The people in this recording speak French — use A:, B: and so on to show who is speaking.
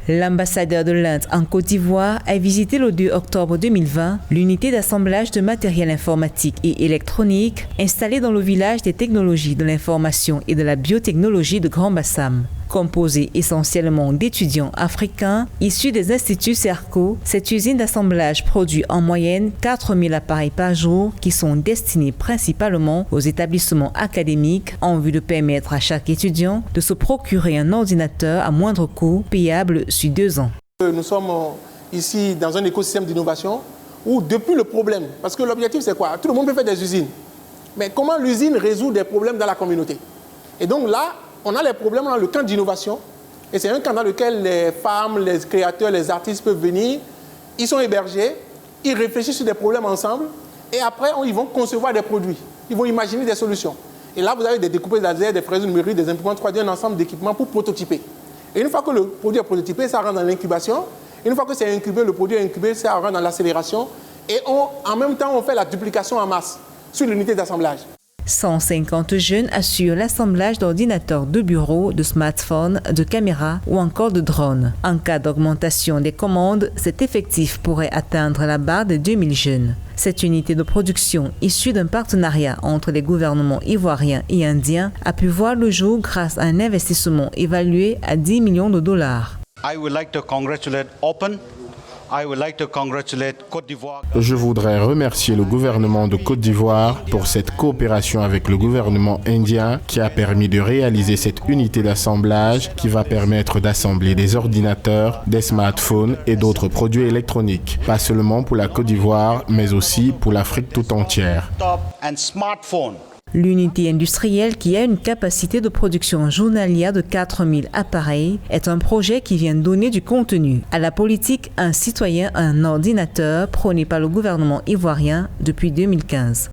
A: L'ambassadeur de l'Inde en Côte d'Ivoire a visité le 2 octobre 2020 l'unité d'assemblage de matériel informatique et électronique installée dans le village des technologies de l'information et de la biotechnologie de Grand Bassam. Composée essentiellement d'étudiants africains issus des instituts CERCO, cette usine d'assemblage produit en moyenne 4000 appareils par jour qui sont destinés principalement aux établissements académiques en vue de permettre à chaque étudiant de se procurer un ordinateur à moindre coût payable sur 2 ans.
B: Nous sommes ici dans un écosystème d'innovation où depuis le problème, parce que l'objectif c'est quoi? Tout le monde peut faire des usines, mais comment l'usine résout des problèmes dans la communauté? Et donc là, on a les problèmes dans le camp d'innovation, et c'est un camp dans lequel les femmes, les créateurs, les artistes peuvent venir, ils sont hébergés, ils réfléchissent sur des problèmes ensemble, et après ils vont concevoir des produits, ils vont imaginer des solutions. Et là, vous avez des découpeurs laser, des fraises numériques, des imprimantes 3D, un ensemble d'équipements pour prototyper. Et une fois que le produit est prototypé, ça rentre dans l'incubation. Une fois que c'est incubé, le produit est incubé, ça rentre dans l'accélération. Et en même temps, on fait la duplication en masse sur l'unité d'assemblage.
A: 150 jeunes assurent l'assemblage d'ordinateurs de bureau, de smartphones, de caméras ou encore de drones. En cas d'augmentation des commandes, cet effectif pourrait atteindre la barre des 2000 jeunes. Cette unité de production, issue d'un partenariat entre les gouvernements ivoiriens et indiens, a pu voir le jour grâce à un investissement évalué à 10 millions de dollars.
C: Je voudrais remercier le gouvernement de Côte d'Ivoire pour cette coopération avec le gouvernement indien qui a permis de réaliser cette unité d'assemblage qui va permettre d'assembler des ordinateurs, des smartphones et d'autres produits électroniques, pas seulement pour la Côte d'Ivoire, mais aussi pour l'Afrique tout entière.
A: L'unité industrielle, qui a une capacité de production journalière de 4000 appareils, est un projet qui vient donner du contenu à la politique Un citoyen, un ordinateur prônée par le gouvernement ivoirien depuis 2015.